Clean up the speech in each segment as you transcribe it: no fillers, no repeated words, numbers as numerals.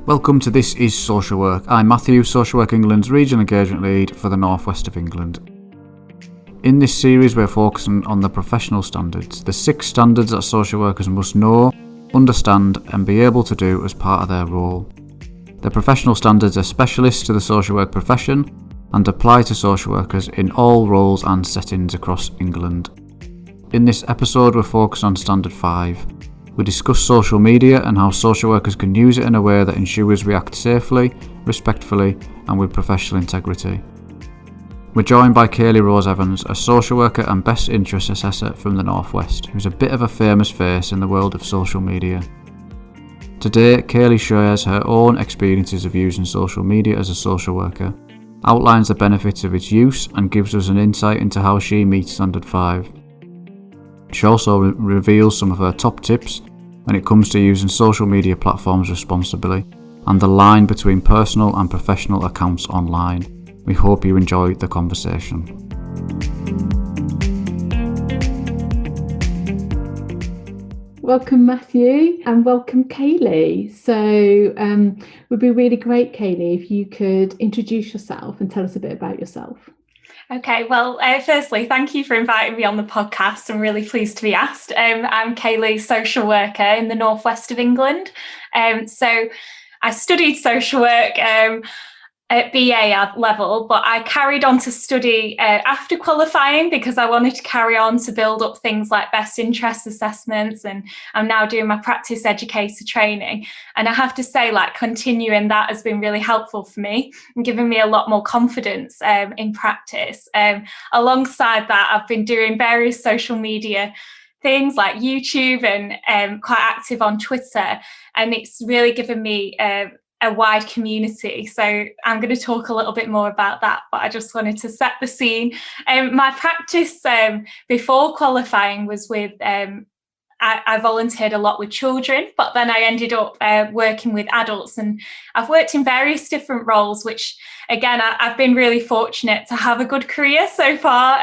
Welcome to This Is Social Work. I'm Matthew, Social Work England's Regional Engagement Lead for the North West of England. In this series we're focusing on the professional standards, the 6 standards that social workers must know, understand and be able to do as part of their role. The professional standards are specialists to the social work profession and apply to social workers in all roles and settings across England. In this episode we're focused on Standard 5. We discuss social media and how social workers can use it in a way that ensures we act safely, respectfully and with professional integrity. We're joined by Kaylee Rose Evans, a social worker and best interest assessor from the North West, who's a bit of a famous face in the world of social media. Today, Kaylee shares her own experiences of using social media as a social worker, outlines the benefits of its use and gives us an insight into how she meets Standard 5. She also reveals some of her top tips when it comes to using social media platforms responsibly and the line between personal and professional accounts online. We hope you enjoy the conversation. Welcome Matthew and welcome Kaylee. So it would be really great, Kaylee, if you could introduce yourself and tell us a bit about yourself. Okay, well, firstly, thank you for inviting me on the podcast. I'm really pleased to be asked. I'm Kaylee, social worker in the North West of England. So I studied social work at BA level, but I carried on to study after qualifying because I wanted to carry on to build up things like best interest assessments, and I'm now doing my practice educator training. And I have to say, continuing that has been really helpful for me and given me a lot more confidence in practice. Alongside that, I've been doing various social media things like YouTube and quite active on Twitter, and it's really given me a wide community. So I'm going to talk a little bit more about that, but I just wanted to set the scene. My practice before qualifying was with I volunteered a lot with children, but then I ended up working with adults, and I've worked in various different roles, which again, I've been really fortunate to have a good career so far.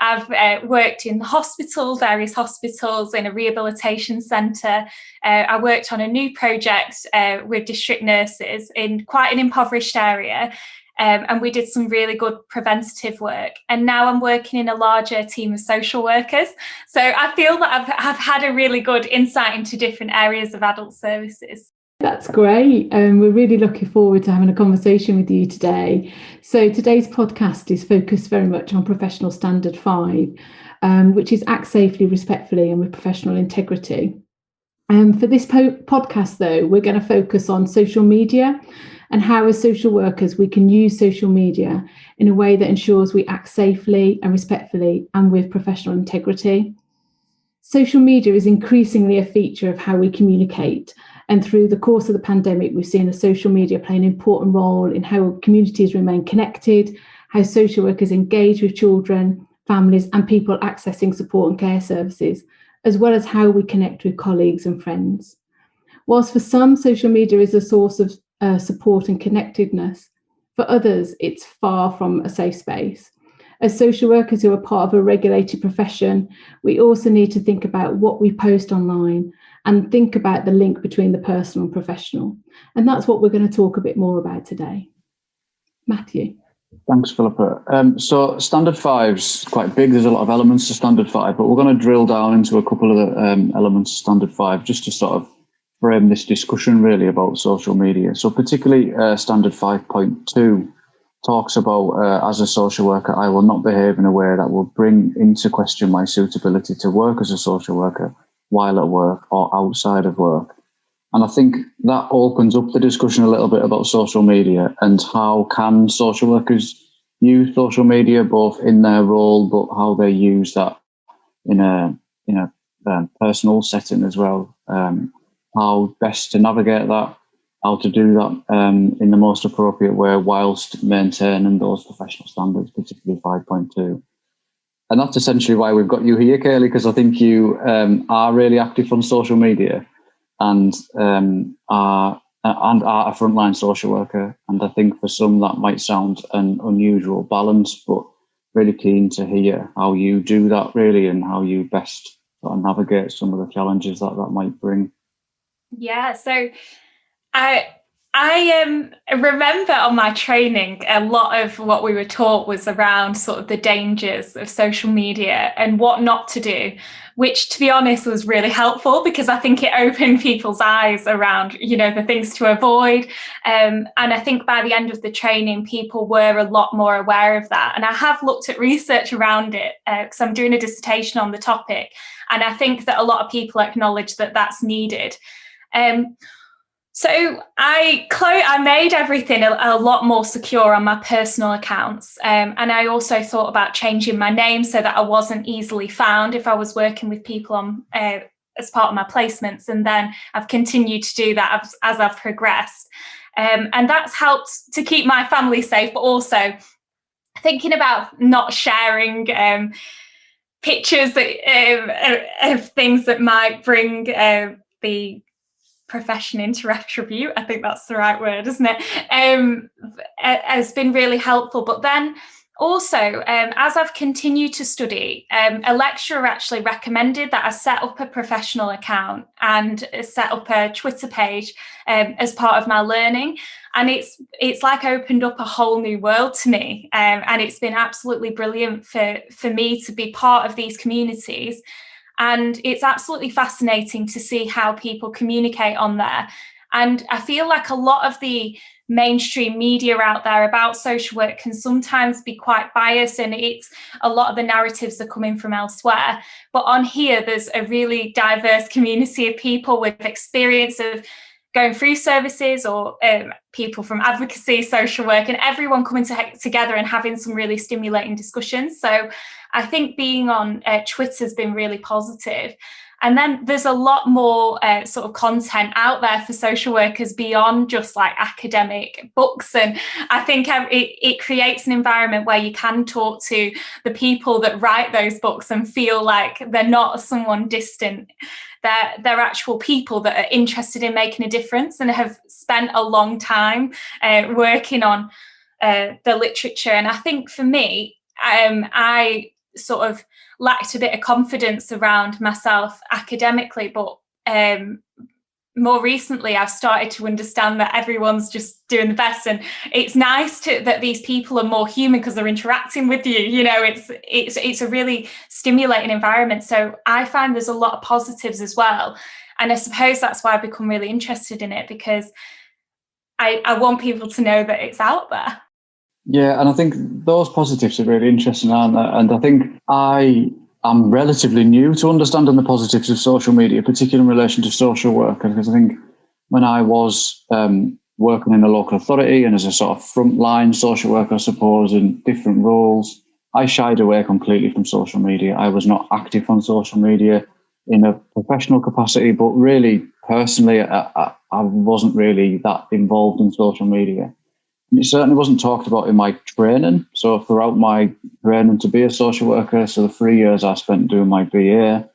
I've worked in various hospitals, in a rehabilitation centre. I worked on a new project with district nurses in quite an impoverished area. And we did some really good preventative work. And now I'm working in a larger team of social workers. So I feel that I've had a really good insight into different areas of adult services. That's great. We're really looking forward to having a conversation with you today. So today's podcast is focused very much on Professional Standard 5, which is act safely, respectfully and with professional integrity. For this podcast, though, we're going to focus on social media and how as social workers we can use social media in a way that ensures we act safely and respectfully and with professional integrity. Social media is increasingly a feature of how we communicate, and through the course of the pandemic we've seen the social media play an important role in how communities remain connected, how social workers engage with children, families and people accessing support and care services, as well as how we connect with colleagues and friends. Whilst for some social media is a source of support and connectedness, for others it's far from a safe space. As social workers who are part of a regulated profession, we also need to think about what we post online and think about the link between the personal and professional. And that's what we're going to talk a bit more about today. Matthew. Thanks, Philippa. So Standard 5's quite big. There's a lot of elements to Standard 5, but we're going to drill down into a couple of the elements of Standard 5 just to sort of frame this discussion really about social media. So particularly Standard 5.2 talks about, as a social worker, I will not behave in a way that will bring into question my suitability to work as a social worker while at work or outside of work. And I think that opens up the discussion a little bit about social media and how can social workers use social media both in their role, but how they use that in a personal setting as well. How best to navigate that, how to do that in the most appropriate way whilst maintaining those professional standards, particularly 5.2. And that's essentially why we've got you here, Kaylee, because I think you are really active on social media and are a frontline social worker. And I think for some that might sound an unusual balance, but really keen to hear how you do that really and how you best sort of navigate some of the challenges that might bring. Yeah, so I I remember on my training, a lot of what we were taught was around sort of the dangers of social media and what not to do, which, to be honest, was really helpful because I think it opened people's eyes around, the things to avoid. And I think by the end of the training, people were a lot more aware of that. And I have looked at research around it because I'm doing a dissertation on the topic. And I think that a lot of people acknowledge that that's needed. So I made everything a lot more secure on my personal accounts. And I also thought about changing my name so that I wasn't easily found if I was working with people on as part of my placements. And then I've continued to do that as I've progressed. And that's helped to keep my family safe, but also thinking about not sharing pictures of things that might bring the profession into retribute. I think that's the right word, isn't it? Has been really helpful. But then also, as I've continued to study, a lecturer actually recommended that I set up a professional account and set up a Twitter page as part of my learning. And it's like opened up a whole new world to me. And it's been absolutely brilliant for me to be part of these communities. And it's absolutely fascinating to see how people communicate on there. And I feel like a lot of the mainstream media out there about social work can sometimes be quite biased, and it's a lot of the narratives are coming from elsewhere. But on here, there's a really diverse community of people with experience of going through services or people from advocacy, social work, and everyone coming together and having some really stimulating discussions. So I think being on Twitter has been really positive. And then there's a lot more sort of content out there for social workers beyond just like academic books. And I think it creates an environment where you can talk to the people that write those books and feel like they're not someone distant. They're actual people that are interested in making a difference and have spent a long time working on the literature. And I think for me, I sort of lacked a bit of confidence around myself academically, but more recently I've started to understand that everyone's just doing the best, and it's nice that these people are more human because they're interacting with you. It's a really stimulating environment. So I find there's a lot of positives as well, and I suppose that's why I've become really interested in it, because I want people to know that it's out there. Yeah, and I think those positives are really interesting, aren't they? And I think I'm relatively new to understanding the positives of social media, particularly in relation to social work, because I think when I was working in a local authority and as a sort of frontline social worker, I suppose, in different roles, I shied away completely from social media. I was not active on social media in a professional capacity, but really personally, I wasn't really that involved in social media. It certainly wasn't talked about in my training. So throughout my training to be a social worker, so the 3 years I spent doing my BA,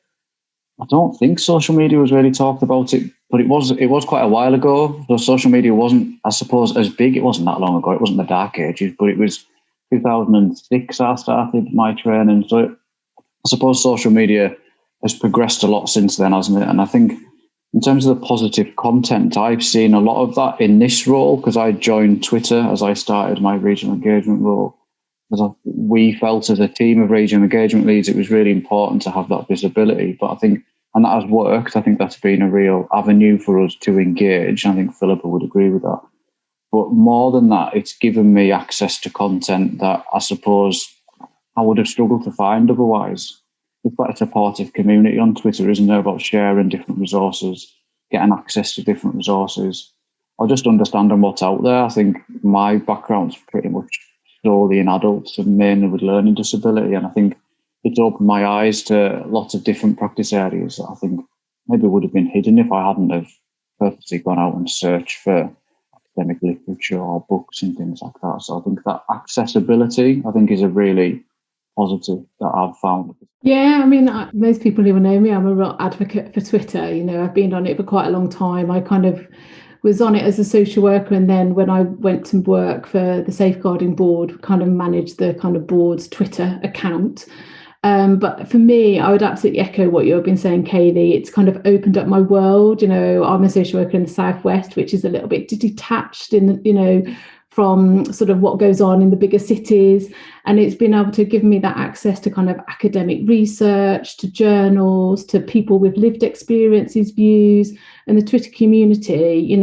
I don't think social media was really talked about it, but it was quite a while ago. So social media wasn't, I suppose, as big. It wasn't that long ago. It wasn't the dark ages, but it was 2006 I started my training. So I suppose social media has progressed a lot since then, hasn't it? And I think in terms of the positive content, I've seen a lot of that in this role, because I joined Twitter as I started my regional engagement role. Because we felt as a team of regional engagement leads, it was really important to have that visibility. But I think, and that has worked, I think that's been a real avenue for us to engage. I think Philippa would agree with that. But more than that, it's given me access to content that I suppose I would have struggled to find otherwise. It's quite a supportive community on Twitter, isn't there, about sharing different resources, getting access to different resources, or just understanding what's out there. I think my background's pretty much solely in adults and mainly with learning disability, and I think it's opened my eyes to lots of different practice areas that I think maybe would have been hidden if I hadn't have purposely gone out and searched for academic literature or books and things like that. So I think that accessibility, I think, is a really positive that I've found. Yeah, I mean, most people who know me, I'm a real advocate for Twitter. I've been on it for quite a long time. I kind of was on it as a social worker, and then when I went to work for the Safeguarding Board, kind of managed the kind of board's Twitter account. But for me, I would absolutely echo what you've been saying, Kaylee. It's kind of opened up my world. I'm a social worker in the Southwest, which is a little bit detached from sort of what goes on in the bigger cities. And it's been able to give me that access to kind of academic research, to journals, to people with lived experiences, views, and the Twitter community.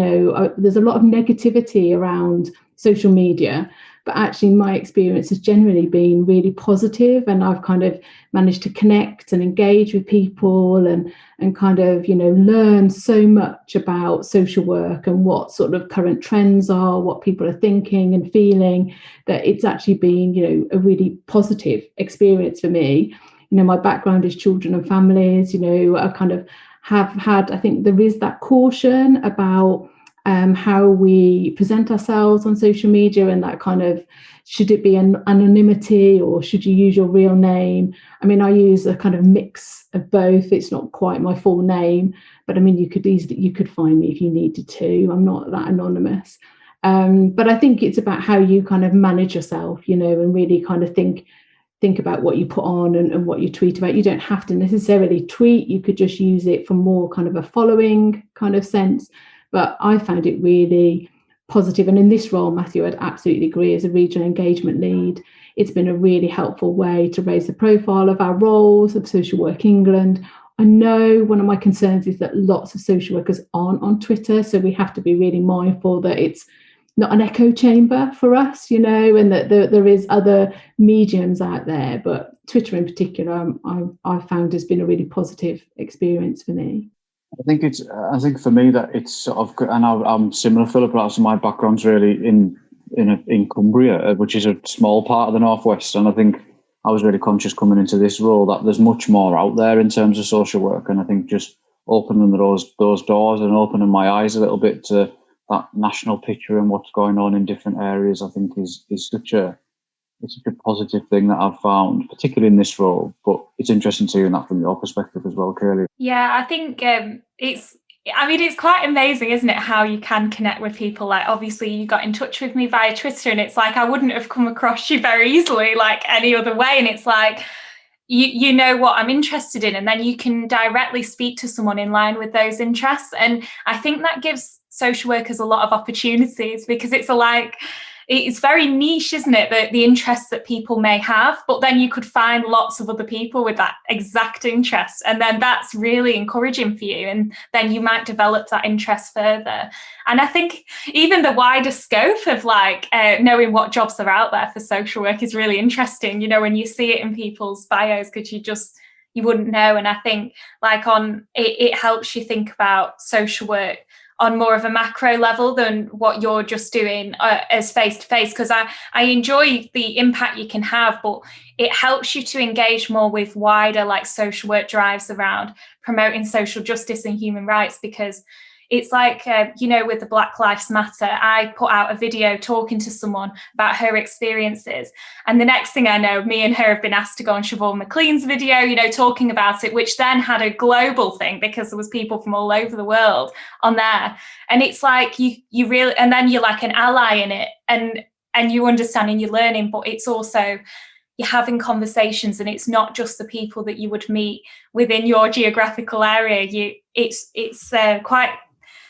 There's a lot of negativity around social media, but actually my experience has generally been really positive, and I've kind of managed to connect and engage with people and kind of learn so much about social work and what sort of current trends are, what people are thinking and feeling, that it's actually been a really positive experience for me. My background is children and families. I kind of have had, I think there is that caution about how we present ourselves on social media, and that kind of, should it be an anonymity or should you use your real name? I mean, I use a kind of mix of both. It's not quite my full name, but I mean, you could find me if you needed to. I'm not that anonymous. But I think it's about how you kind of manage yourself, and really kind of think about what you put on and what you tweet about. You don't have to necessarily tweet. You could just use it for more kind of a following kind of sense. But I found it really positive. And in this role, Matthew, I'd absolutely agree, as a regional engagement lead, it's been a really helpful way to raise the profile of our roles of Social Work England. I know one of my concerns is that lots of social workers aren't on Twitter, so we have to be really mindful that it's not an echo chamber for us, and that there is other mediums out there. But Twitter in particular, I found has been a really positive experience for me. I think for me that it's sort of, and I'm similar, Philip. So my background's really in Cumbria, which is a small part of the Northwest, and I think I was really conscious coming into this role that there's much more out there in terms of social work, and I think just opening those doors and opening my eyes a little bit to that national picture and what's going on in different areas, I think is such a positive thing that I've found, particularly in this role. But it's interesting to hear that from your perspective as well, Kaylee. Yeah, I think it's quite amazing, isn't it, how you can connect with people. Like, obviously you got in touch with me via Twitter, and it's like I wouldn't have come across you very easily like any other way. And it's like, you know what I'm interested in, and then you can directly speak to someone in line with those interests. And I think that gives social workers a lot of opportunities, because it's very niche, isn't it, the interests that people may have, but then you could find lots of other people with that exact interest, and then that's really encouraging for you, and then you might develop that interest further. And I think even the wider scope of knowing what jobs are out there for social work is really interesting, when you see it in people's bios, because you wouldn't know. And I think it helps you think about social work on more of a macro level than what you're just doing as face-to-face, because I enjoy the impact you can have, but it helps you to engage more with wider social work drives around promoting social justice and human rights. Because it's with the Black Lives Matter, I put out a video talking to someone about her experiences, and the next thing I know, me and her have been asked to go on Siobhan McLean's video, talking about it, which then had a global thing because there was people from all over the world on there. And it's like you really, and then you're like an ally in it, and you understand and you're learning, but it's also you're having conversations, and it's not just the people that you would meet within your geographical area. It's quite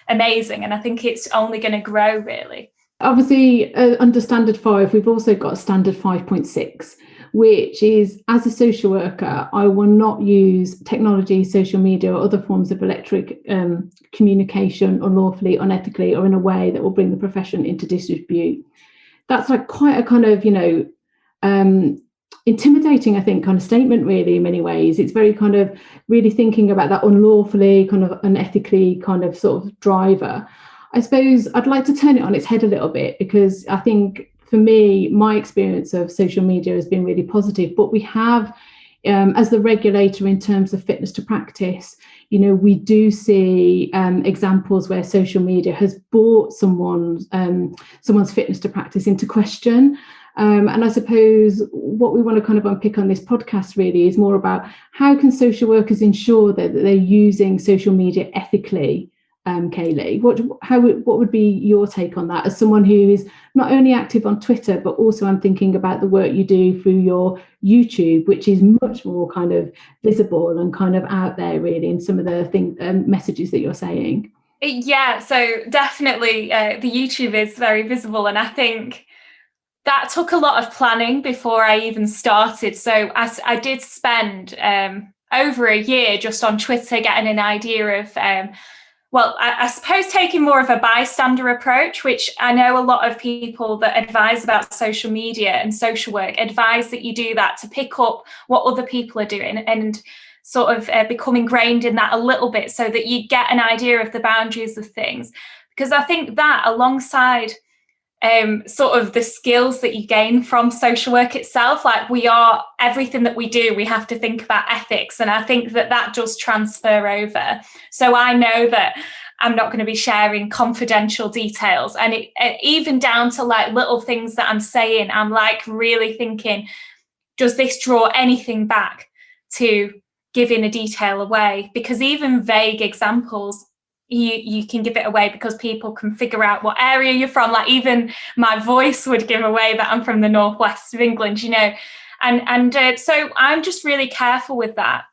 amazing, and I think it's only going to grow, really. Obviously, under Standard 5, we've also got Standard 5.6, which is, as a social worker, I will not use technology, social media, or other forms of electronic communication unlawfully, unethically, or in a way that will bring the profession into disrepute. That's quite a kind of, intimidating, I think, kind of statement, really, in many ways. It's very kind of really thinking about that unlawfully, kind of unethically kind of sort of driver. I suppose I'd like to turn it on its head a little bit, because I think for me, my experience of social media has been really positive, but we have, as the regulator in terms of fitness to practice, we do see examples where social media has brought someone's fitness to practice into question. And I suppose what we want to kind of unpick on this podcast really is more about how can social workers ensure that they're using social media ethically Kaylee. What would be your take on that, as someone who is not only active on Twitter, but also I'm thinking about the work you do through your YouTube, which is much more kind of visible and kind of out there really in some of the messages that you're saying? Yeah, so definitely the YouTube is very visible, and I think that took a lot of planning before I even started. So I did spend over a year just on Twitter getting an idea of, I suppose taking more of a bystander approach, which I know a lot of people that advise about social media and social work advise that you do that to pick up what other people are doing and sort of become ingrained in that a little bit so that you get an idea of the boundaries of things. Because I think that alongside sort of the skills that you gain from social work itself, like everything that we do, we have to think about ethics. And I think that does transfer over. So I know that I'm not going to be sharing confidential details. And even down to like little things that I'm saying, I'm like really thinking, does this draw anything back to giving a detail away? Because even vague examples, you can give it away because people can figure out what area you're from. Like even my voice would give away that I'm from the northwest of England, and so I'm just really careful with that.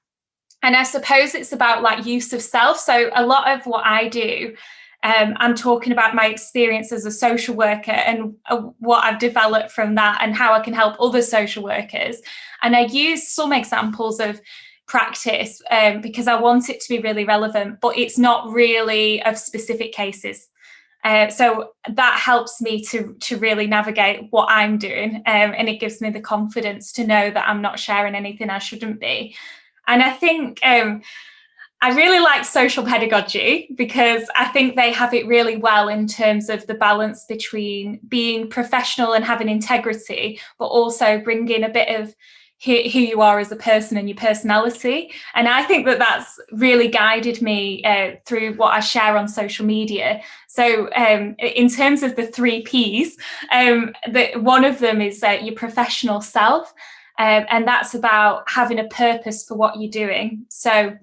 And I suppose it's about like use of self. So a lot of what I do, I'm talking about my experience as a social worker and what I've developed from that and how I can help other social workers. And I use some examples of practice because I want it to be really relevant, but it's not really of specific cases. So that helps me to really navigate what I'm doing, and it gives me the confidence to know that I'm not sharing anything I shouldn't be. And I think I really like social pedagogy because I think they have it really well in terms of the balance between being professional and having integrity, but also bringing a bit of who you are as a person and your personality. And I think that's really guided me through what I share on social media. So in terms of the 3 Ps, one of them is your professional self. And that's about having a purpose for what you're doing. So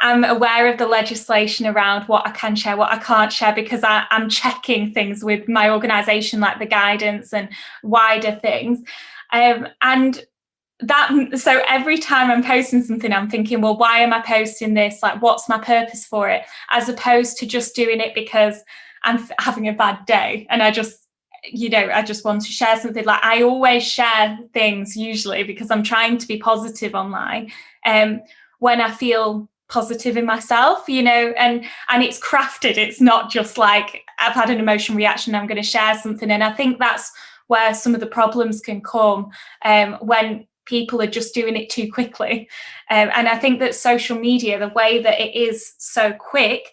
I'm aware of the legislation around what I can share, what I can't share, because I'm checking things with my organisation, like the guidance and wider things. So every time I'm posting something, I'm thinking, well, why am I posting this? Like, what's my purpose for it? As opposed to just doing it because I'm having a bad day and I just want to share something. Like I always share things usually because I'm trying to be positive online when I feel positive in myself, and it's crafted. It's not just like I've had an emotion reaction, I'm going to share something. And I think that's where some of the problems can come when people are just doing it too quickly. And I think that social media, the way that it is so quick,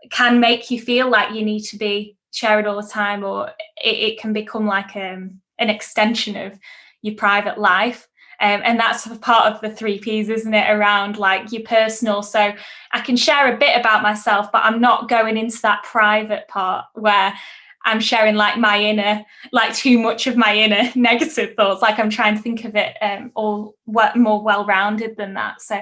can make you feel like you need to be sharing all the time, or it can become like an extension of your private life. And that's part of the 3 Ps, isn't it, around like your personal. So I can share a bit about myself, but I'm not going into that private part where I'm sharing like my inner, like too much of my inner negative thoughts. Like I'm trying to think of it all more well-rounded than that. So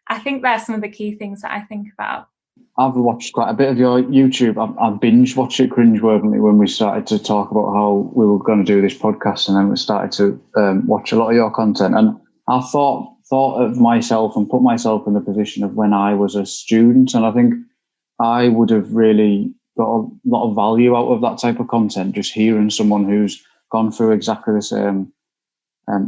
I think that's some of the key things that I think about. I've watched quite a bit of your YouTube. I've binge watched it cringeworthy when we started to talk about how we were going to do this podcast, and then we started to watch a lot of your content. And I thought of myself and put myself in the position of when I was a student, and I think I would have really got a lot of value out of that type of content, just hearing someone who's gone through exactly the same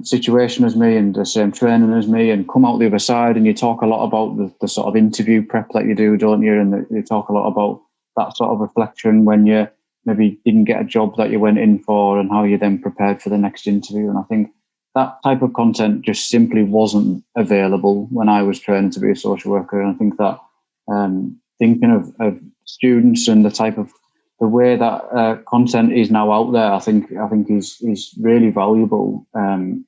situation as me and the same training as me and come out the other side. And you talk a lot about the sort of interview prep that you do, don't you? And you talk a lot about that sort of reflection when you maybe didn't get a job that you went in for and how you then prepared for the next interview. And I think that type of content just simply wasn't available when I was training to be a social worker. And I think that thinking of students and the way that content is now out there, I think is really valuable, and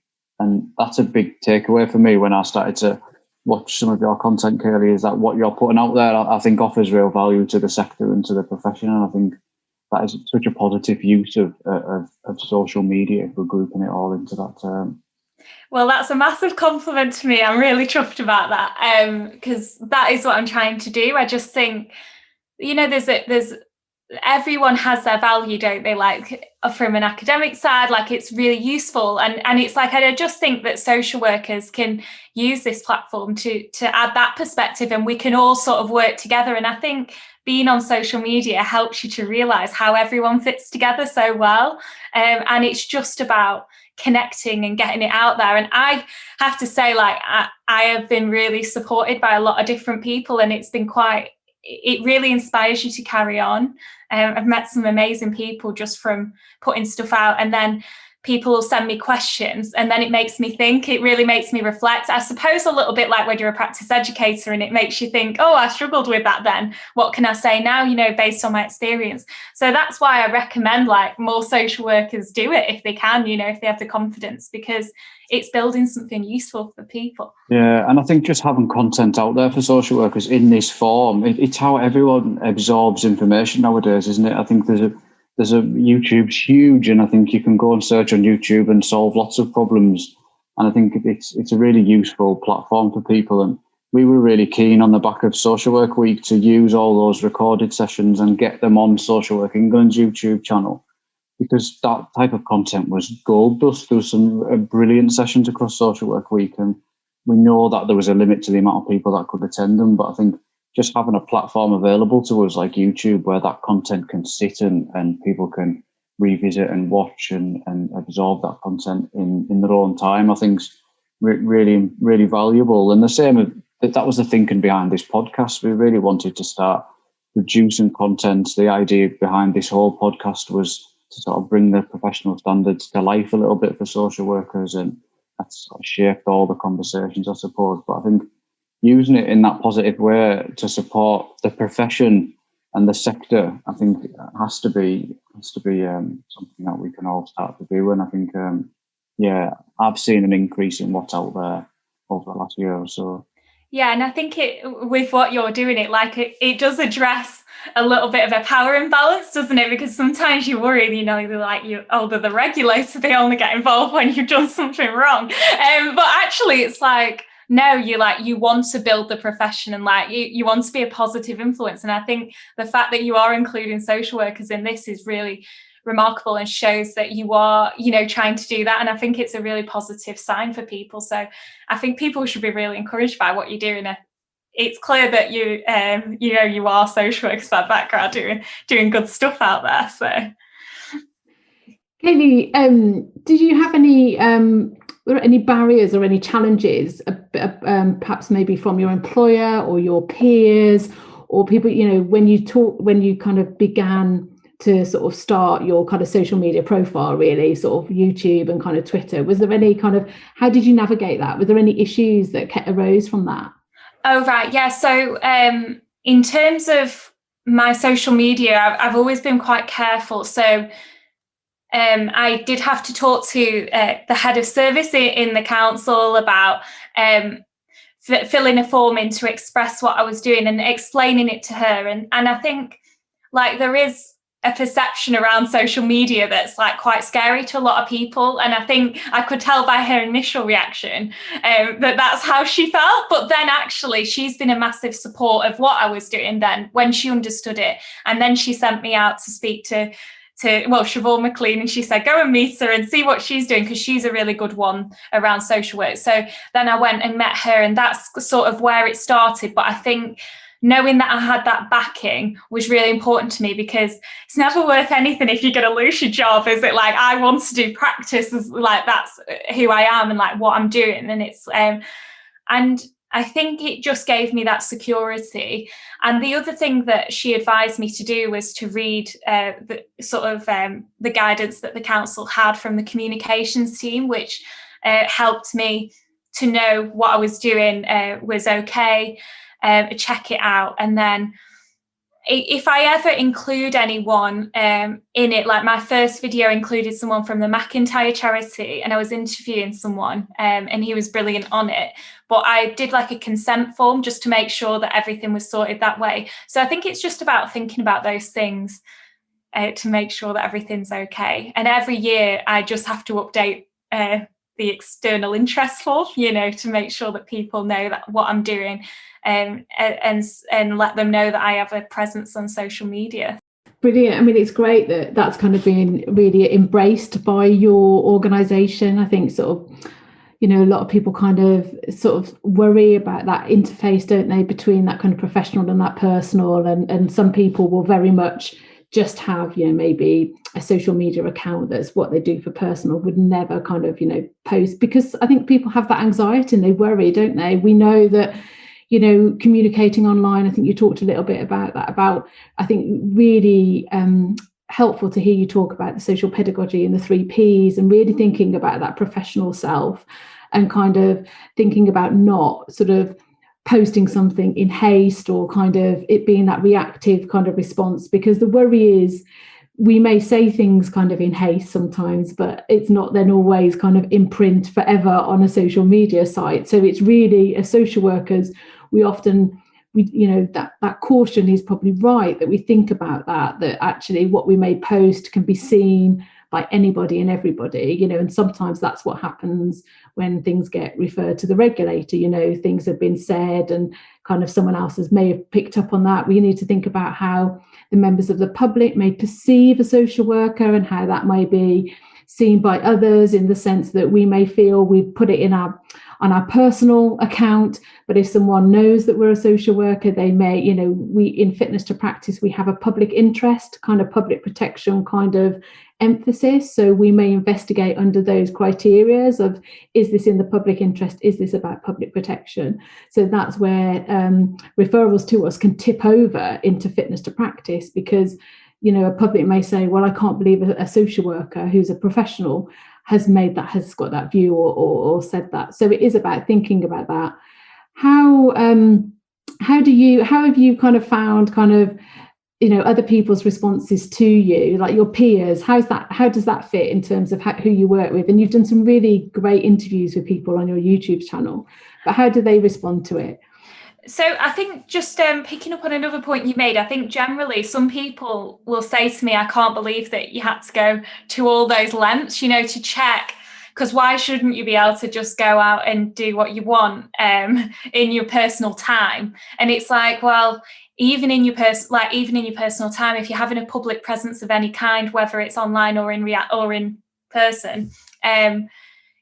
that's a big takeaway for me when I started to watch some of your content, Kaylee, is that what you're putting out there, I think offers real value to the sector and to the profession, and I think that is such a positive use of social media if we're grouping it all into that term. Well, that's a massive compliment to me. I'm really chuffed about that because that is what I'm trying to do. I just think there's everyone has their value, don't they? Like from an academic side, like it's really useful, and it's like I just think that social workers can use this platform to add that perspective, and we can all sort of work together. And I think being on social media helps you to realize how everyone fits together so well, and it's just about connecting and getting it out there. And I have to say, like I have been really supported by a lot of different people, and it really inspires you to carry on. I've met some amazing people just from putting stuff out, and then people will send me questions, and then it makes me think. It really makes me reflect, I suppose, a little bit like when you're a practice educator, and it makes you think, oh, I struggled with that then. What can I say now, based on my experience? So that's why I recommend like more social workers do it if they can, if they have the confidence, because it's building something useful for people. Yeah, and I think just having content out there for social workers in this form, it's how everyone absorbs information nowadays, isn't it? I think there's a YouTube's huge, and I think you can go and search on YouTube and solve lots of problems. And I think it's a really useful platform for people. And we were really keen on the back of Social Work Week to use all those recorded sessions and get them on Social Work England's YouTube channel, because that type of content was gold dust. There was some brilliant sessions across Social Work Week, and we know that there was a limit to the amount of people that could attend them. But I think just having a platform available to us like YouTube where that content can sit and people can revisit and watch and absorb that content in their own time, I think is really, really valuable. And the same, that was the thinking behind this podcast. We really wanted to start producing content. The idea behind this whole podcast was to sort of bring the professional standards to life a little bit for social workers, and that's sort of shaped all the conversations, I suppose. But I think using it in that positive way to support the profession and the sector, I think has to be something that we can all start to do. And I think, I've seen an increase in what's out there over the last year or so. Yeah, and I think with what you're doing, it does address a little bit of a power imbalance, doesn't it? Because sometimes you worry, they're the regulator, they only get involved when you've done something wrong. But actually, it's like, no, you want to build the profession, and you want to be a positive influence. And I think the fact that you are including social workers in this is really remarkable and shows that you are, trying to do that. And I think it's a really positive sign for people. So I think people should be really encouraged by what you're doing. It's clear that you are social workers by background doing good stuff out there. So, Kaylee, did you have any barriers or any challenges, perhaps maybe from your employer or your peers or people, when you kind of began to sort of start your kind of social media profile, really, sort of YouTube and kind of Twitter? Was there any how did you navigate that? Were there any issues that arose from that? Oh, right. Yeah. So in terms of my social media, I've always been quite careful. So I did have to talk to the head of service in the council about filling a form in to express what I was doing and explaining it to her. And I think there is a perception around social media that's quite scary to a lot of people. And I think I could tell by her initial reaction that's how she felt. But then actually she's been a massive support of what I was doing then when she understood it. And then she sent me out to speak to Siobhan McLean, and she said, go and meet her and see what she's doing, because she's a really good one around social work. So then I went and met her, and that's sort of where it started. But I think knowing that I had that backing was really important to me, because it's never worth anything if you're going to lose your job, is it? I want to do practice, that's who I am and what I'm doing. And it's and I think it just gave me that security. And the other thing that she advised me to do was to read the guidance that the council had from the communications team, which helped me to know what I was doing was okay, check it out. And then if I ever include anyone in it, my first video included someone from the McIntyre charity, and I was interviewing someone and he was brilliant on it. But I did a consent form just to make sure that everything was sorted that way. So I think it's just about thinking about those things to make sure that everything's okay. And every year I just have to update the external interest for, to make sure that people know that what I'm doing, and let them know that I have a presence on social media. Brilliant. I mean, it's great that that's kind of been really embraced by your organisation. I think sort of, a lot of people kind of sort of worry about that interface, don't they, between that kind of professional and that personal. And some people will very much just have, maybe a social media account that's what they do for personal, would never kind of, post, because I think people have that anxiety and they worry, don't they? We know that, communicating online, I think you talked a little bit about that, I think really helpful to hear you talk about the social pedagogy and the 3 Ps, and really thinking about that professional self, and kind of thinking about not sort of posting something in haste, or kind of it being that reactive kind of response, because the worry is we may say things kind of in haste sometimes, but it's not then always kind of in print forever on a social media site. So it's really, as social workers, we that caution is probably right, that we think about that actually what we may post can be seen by anybody and everybody, and sometimes that's what happens when things get referred to the regulator, things have been said and kind of someone else may have picked up on that. We need to think about how the members of the public may perceive a social worker, and how that may be seen by others, in the sense that we may feel we've put it on our personal account, but if someone knows that we're a social worker, they may, we in Fitness to Practice, we have a public interest, kind of public protection kind of emphasis. So we may investigate under those criteria of, is this in the public interest? Is this about public protection? So that's where referrals to us can tip over into Fitness to Practice, because, a public may say, well, I can't believe a social worker who's a professional has got that view or said that. So it is about thinking about that. How have you kind of found kind of, other people's responses to you, like your peers? How does that fit in terms of who you work with? And you've done some really great interviews with people on your YouTube channel, but how do they respond to it? So I think just picking up on another point you made, I think generally some people will say to me, I can't believe that you had to go to all those lengths, to check, because why shouldn't you be able to just go out and do what you want in your personal time? And it's like, well, even in your personal time, if you're having a public presence of any kind, whether it's online or in person,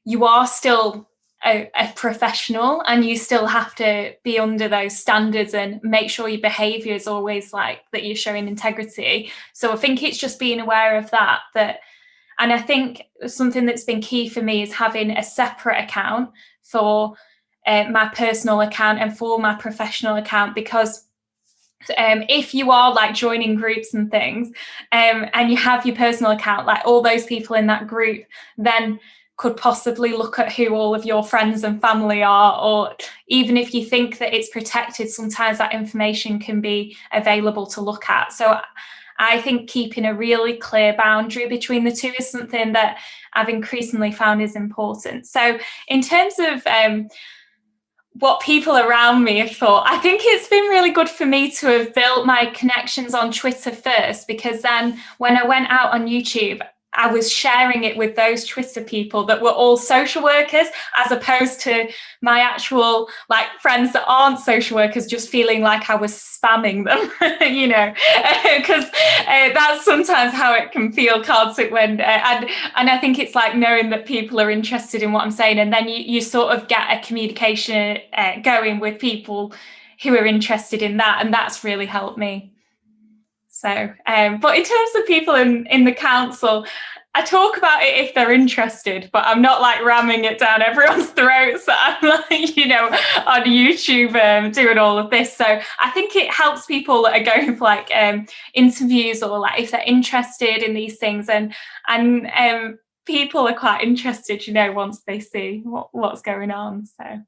you are still a professional, and you still have to be under those standards and make sure your behavior is always like that, you're showing integrity. So I think it's just being aware of that, and I think something that's been key for me is having a separate account for my personal account and for my professional account, because if you are like joining groups and things, and you have your personal account, like all those people in that group then could possibly look at who all of your friends and family are, or even if you think that it's protected, sometimes that information can be available to look at. So I think keeping a really clear boundary between the two is something that I've increasingly found is important. So in terms of what people around me have thought, I think it's been really good for me to have built my connections on Twitter first, because then when I went out on YouTube, I was sharing it with those Twitter people that were all social workers, as opposed to my actual like friends that aren't social workers, just feeling like I was spamming them, because that's sometimes how it can feel, can't it? When and I think it's like knowing that people are interested in what I'm saying, and then you sort of get a communication going with people who are interested in that, and that's really helped me. So, but in terms of people in the council, I talk about it if they're interested, but I'm not like ramming it down everyone's throats that I'm like, on YouTube doing all of this. So I think it helps people that are going for like interviews, or like if they're interested in these things, and people are quite interested, once they see what's going on. So.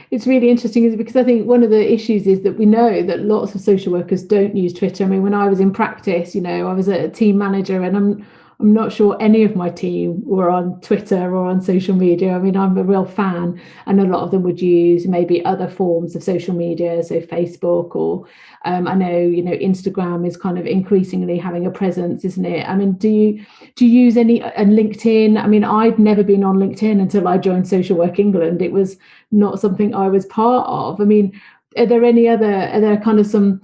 It's really interesting, because I think one of the issues is that we know that lots of social workers don't use Twitter. I mean, when I was in practice, I was a team manager, and I'm not sure any of my team were on Twitter or on social media. I mean, I'm a real fan, and a lot of them would use maybe other forms of social media, so Facebook, or I know, Instagram is kind of increasingly having a presence, isn't it? I mean, do you use any, and LinkedIn? I mean, I'd never been on LinkedIn until I joined Social Work England. It was not something I was part of. I mean, are there kind of some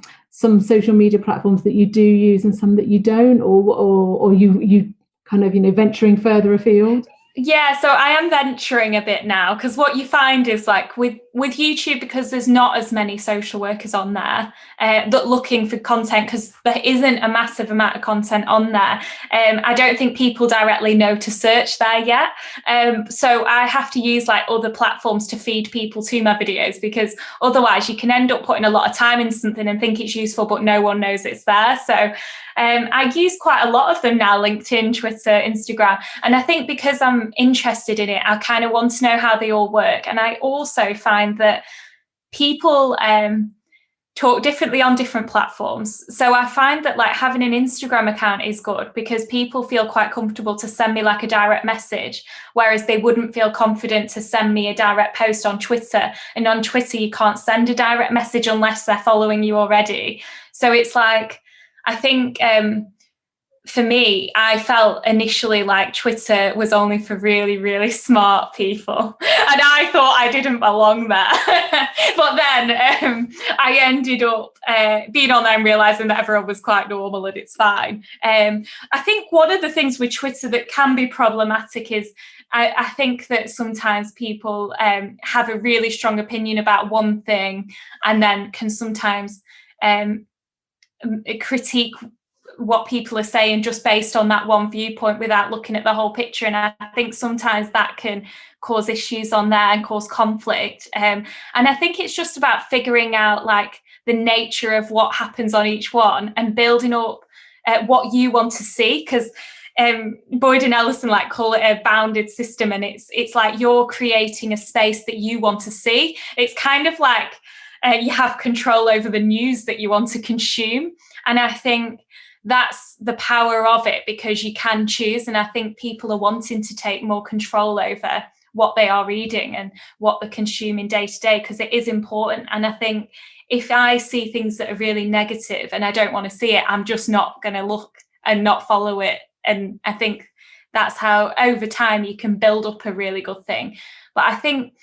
social media platforms that you do use and some that you don't, or you kind of, venturing further afield? Yeah, so I am venturing a bit now, because what you find is like with YouTube, because there's not as many social workers on there that looking for content, because there isn't a massive amount of content on there. I don't think people directly know to search there yet. So I have to use like other platforms to feed people to my videos, because otherwise you can end up putting a lot of time in something and think it's useful, but no one knows it's there. So I use quite a lot of them now: LinkedIn, Twitter, Instagram. And I think because I'm interested in it, I kind of want to know how they all work. And I also find that people talk differently on different platforms. So I find that like having an Instagram account is good, because people feel quite comfortable to send me like a direct message, whereas they wouldn't feel confident to send me a direct post on Twitter. And on Twitter, you can't send a direct message unless they're following you already. So it's like, I think for me, I felt initially like Twitter was only for really, really smart people. And I thought I didn't belong there. But then I ended up being on there and realising that everyone was quite normal and it's fine. I think one of the things with Twitter that can be problematic is I think that sometimes people have a really strong opinion about one thing, and then can sometimes critique what people are saying just based on that one viewpoint without looking at the whole picture. And I think sometimes that can cause issues on there and cause conflict. And I think it's just about figuring out like the nature of what happens on each one and building up what you want to see, because Boyd and Ellison like call it a bounded system, and it's like you're creating a space that you want to see. It's kind of like you have control over the news that you want to consume. And I think that's the power of it, because you can choose. And I think people are wanting to take more control over what they are reading and what they're consuming day to day, because it is important. And I think if I see things that are really negative and I don't want to see it, I'm just not going to look and not follow it. And I think that's how over time you can build up a really good thing. But I think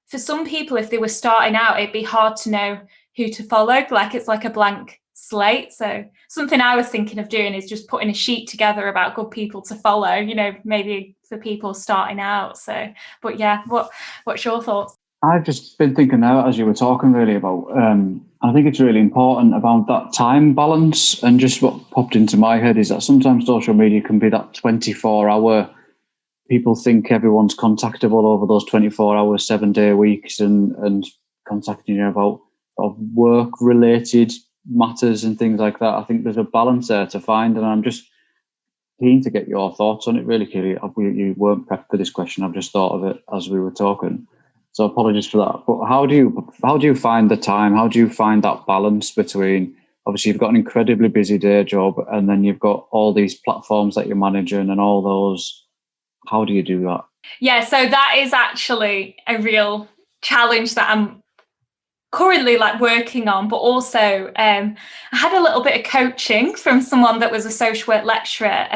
for some people, if they were starting out, it'd be hard to know who to follow. Like it's like a blank slate. So something I was thinking of doing is just putting a sheet together about good people to follow, maybe for people starting out. So, but yeah, what's your thoughts? I've just been thinking now as you were talking really about, I think it's really important about that time balance. And just what popped into my head is that sometimes social media can be that 24-hour, people think everyone's contactable over those 24 hours, 7-day weeks, and contacting you about work-related matters and things like that. I think there's a balance there to find, and I'm just keen to get your thoughts on it really, Kelly. You weren't prepped for this question. I've just thought of it as we were talking, so apologies for that. But how do you find the time? How do you find that balance between, obviously you've got an incredibly busy day job, and then you've got all these platforms that you're managing and all those. How do you do that? Yeah, so that is actually a real challenge that I'm currently like working on, but also I had a little bit of coaching from someone that was a social work lecturer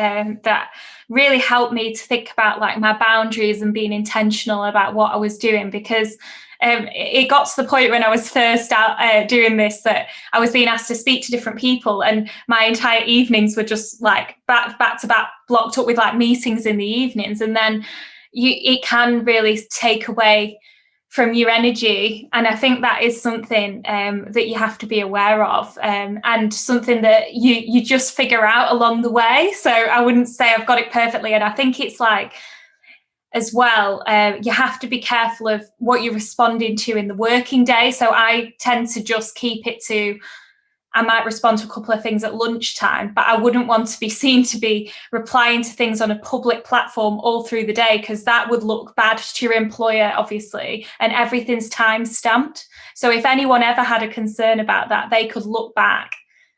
that really helped me to think about like my boundaries and being intentional about what I was doing, because it got to the point when I was first out doing this that I was being asked to speak to different people, and my entire evenings were just like back to back blocked up with like meetings in the evenings, and then it can really take away from your energy. And I think that is something that you have to be aware of, and something that you just figure out along the way. So I wouldn't say I've got it perfectly. And I think it's like, as well, you have to be careful of what you're responding to in the working day. So I tend to just keep it to, I might respond to a couple of things at lunchtime, but I wouldn't want to be seen to be replying to things on a public platform all through the day, because that would look bad to your employer, obviously, and everything's time stamped. So if anyone ever had a concern about that, they could look back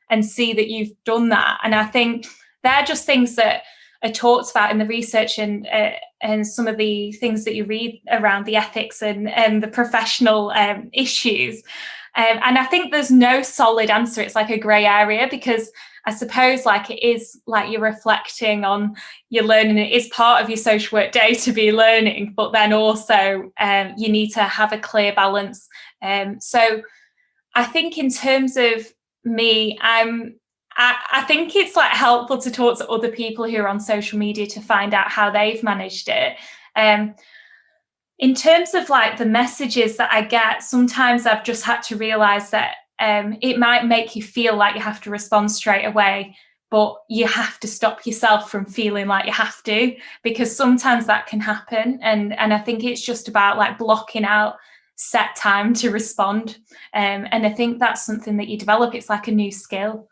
and see that you've done that. And I think they're just things that are talked about in the research and some of the things that you read around the ethics and the professional issues. And I think there's no solid answer. It's like a grey area, because I suppose like it is like you're reflecting on your learning. It is part of your social work day to be learning, but then also you need to have a clear balance. So I think in terms of me, I think it's like helpful to talk to other people who are on social media to find out how they've managed it. In terms of like the messages that I get, sometimes I've just had to realize that it might make you feel like you have to respond straight away, but you have to stop yourself from feeling like you have to, because sometimes that can happen. And I think it's just about like blocking out set time to respond. And I think that's something that you develop. It's like a new skill.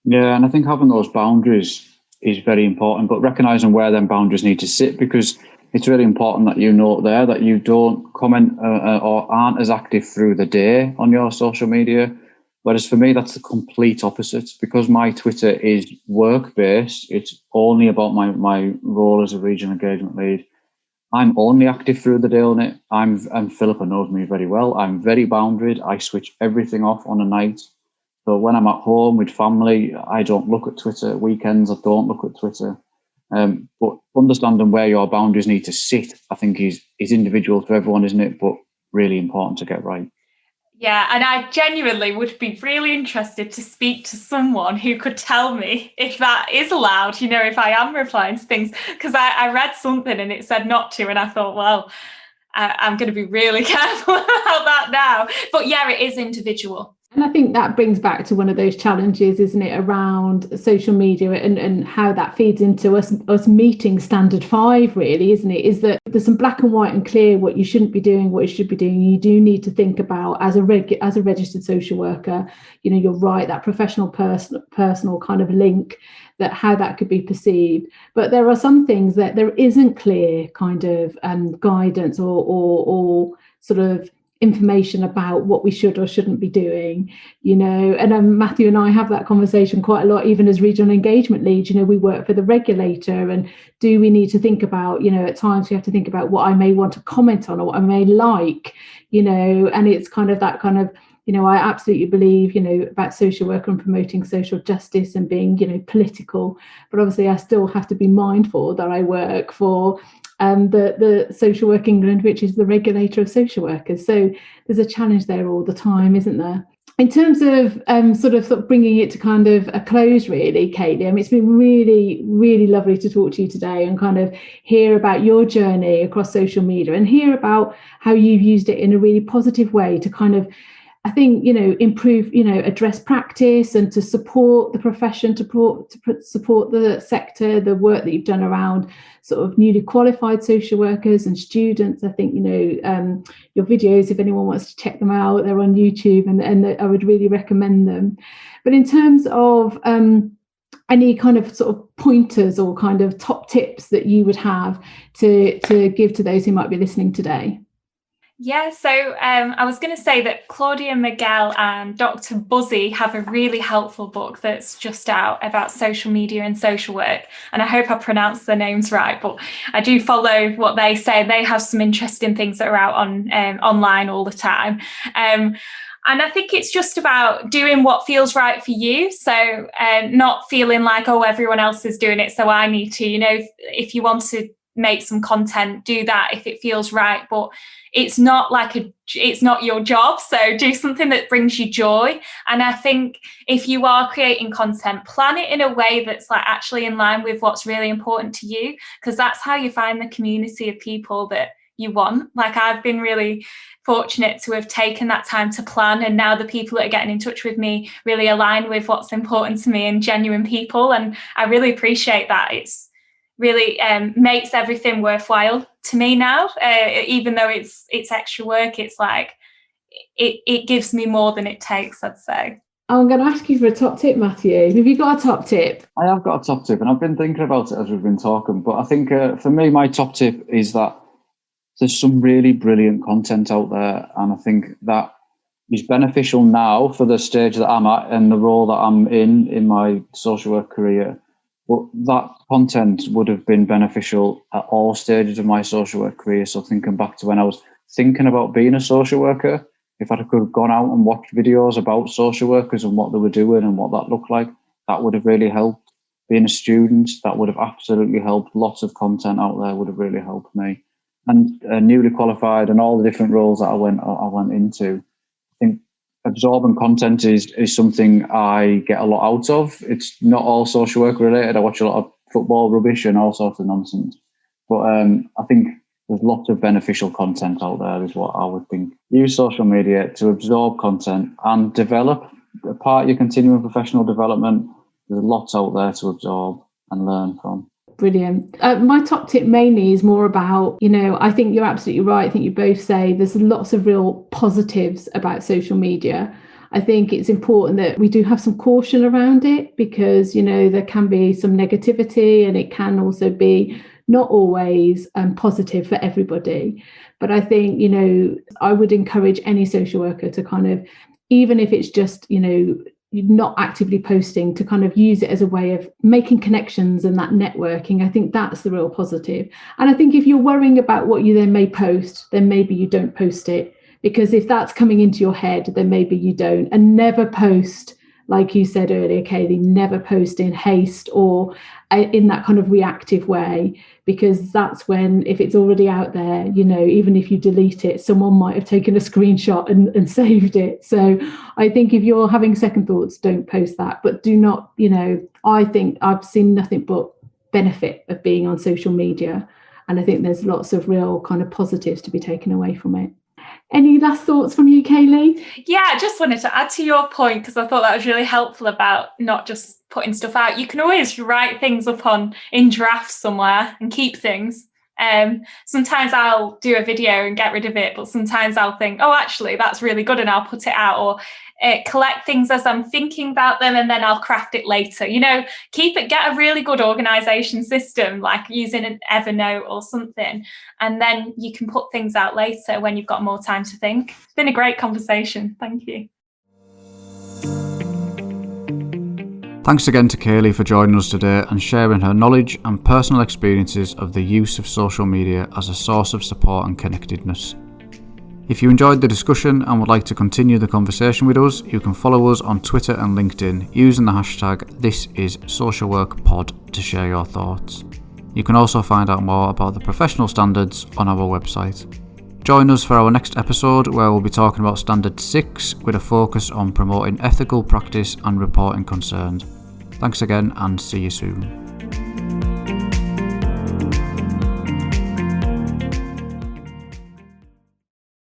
Yeah, and I think having those boundaries is very important, but recognizing where them boundaries need to sit, because it's really important that you note there that you don't comment or aren't as active through the day on your social media. Whereas for me, that's the complete opposite, because my Twitter is work-based. It's only about my role as a regional engagement lead. I'm only active through the day on it. And Philippa knows me very well. I'm very boundaried. I switch everything off on a night. So when I'm at home with family, I don't look at Twitter. Weekends, I don't look at Twitter. But understanding where your boundaries need to sit, I think is individual to everyone, isn't it? But really important to get right. Yeah, and I genuinely would be really interested to speak to someone who could tell me if that is allowed, you know, if I am replying to things, because I read something and it said not to, and I thought, well, I'm going to be really careful about that now. But yeah, it is individual. And I think that brings back to one of those challenges, isn't it, around social media and how that feeds into us meeting standard 5, really, isn't it? Is that there's some black and white and clear what you shouldn't be doing, what you should be doing. You do need to think about as a registered social worker, you know, you're right, that professional personal kind of link, that how that could be perceived. But there are some things that there isn't clear kind of guidance or sort of information about what we should or shouldn't be doing, you know. And Matthew and I have that conversation quite a lot, even as regional engagement leads. You know, we work for the regulator, and do we need to think about, you know, at times we have to think about what I may want to comment on or what I may like, you know. And it's kind of that kind of, you know, I absolutely believe, you know, about social work and promoting social justice and being, you know, political, but obviously I still have to be mindful that I work for the Social Work England, which is the regulator of social workers. So there's a challenge there all the time, isn't there? In terms of sort of bringing it to kind of a close, really, Kaylee, I mean, it's been really, really lovely to talk to you today and kind of hear about your journey across social media and hear about how you've used it in a really positive way to kind of, I think, you know, improve, you know, address practice and to support the profession, to support the sector, the work that you've done around sort of newly qualified social workers and students. I think, you know, your videos, if anyone wants to check them out, they're on YouTube and I would really recommend them. But in terms of any kind of sort of pointers or kind of top tips that you would have to give to those who might be listening today? Yeah, so I was going to say that Claudia Miguel and Dr. Buzzy have a really helpful book that's just out about social media and social work. And I hope I pronounced their names right, but I do follow what they say. They have some interesting things that are out on online all the time. And I think it's just about doing what feels right for you. So not feeling like, oh, everyone else is doing it, so I need to, you know, if you want to make some content, do that if it feels right. But it's not like it's not your job. So do something that brings you joy. And I think if you are creating content, plan it in a way that's like actually in line with what's really important to you, because that's how you find the community of people that you want. Like I've been really fortunate to have taken that time to plan, and now the people that are getting in touch with me really align with what's important to me and genuine people. And I really appreciate that. It's really makes everything worthwhile to me now, even though it's extra work. It's like it gives me more than it takes, I'd say. I'm going to ask you for a top tip, Matthew. Have you got a top tip? I have got a top tip, and I've been thinking about it as we've been talking. But I think for me, my top tip is that there's some really brilliant content out there, and I think that is beneficial now for the stage that I'm at and the role that I'm in my social work career. But that content would have been beneficial at all stages of my social work career. So thinking back to when I was thinking about being a social worker, if I could have gone out and watched videos about social workers and what they were doing and what that looked like, that would have really helped. Being a student, that would have absolutely helped. Lots of content out there would have really helped me. And newly qualified and all the different roles that I went into, I think absorbing content is something I get a lot out of. It's not all social work related. I watch a lot of football rubbish and all sorts of nonsense. But I think there's lots of beneficial content out there is what I would think. Use social media to absorb content and develop. A part of your continuing professional development, there's lots out there to absorb and learn from. Brilliant. My top tip mainly is more about, I think you're absolutely right. I think you both say there's lots of real positives about social media. I think it's important that we do have some caution around it because, there can be some negativity and it can also be not always positive for everybody. But I think, I would encourage any social worker to kind of, even if it's just, not actively posting, to kind of use it as a way of making connections and that networking. I think that's the real positive. And I think if you're worrying about what you then may post, then maybe you don't post it, because if that's coming into your head, then maybe you don't. And never post, like you said earlier, Kaylee, never post in haste or in that kind of reactive way, because that's when, if it's already out there, even if you delete it, someone might have taken a screenshot and saved it. So I think if you're having second thoughts, don't post that. But do not, I think I've seen nothing but benefit of being on social media. And I think there's lots of real kind of positives to be taken away from it. Any last thoughts from you, Kaylee? Yeah, I just wanted to add to your point, because I thought that was really helpful about not just putting stuff out. You can always write things up in drafts somewhere and keep things. Sometimes I'll do a video and get rid of it, but sometimes I'll think, oh, actually, that's really good, and I'll put it out, or collect things as I'm thinking about them, and then I'll craft it later. Get a really good organisation system, like using an Evernote or something, and then you can put things out later when you've got more time to think. It's been a great conversation. Thank you. Thanks again to Kaylee for joining us today and sharing her knowledge and personal experiences of the use of social media as a source of support and connectedness. If you enjoyed the discussion and would like to continue the conversation with us, you can follow us on Twitter and LinkedIn using the hashtag ThisIsSocialWorkPod to share your thoughts. You can also find out more about the professional standards on our website. Join us for our next episode, where we'll be talking about Standard 6 with a focus on promoting ethical practice and reporting concerns. Thanks again, and see you soon.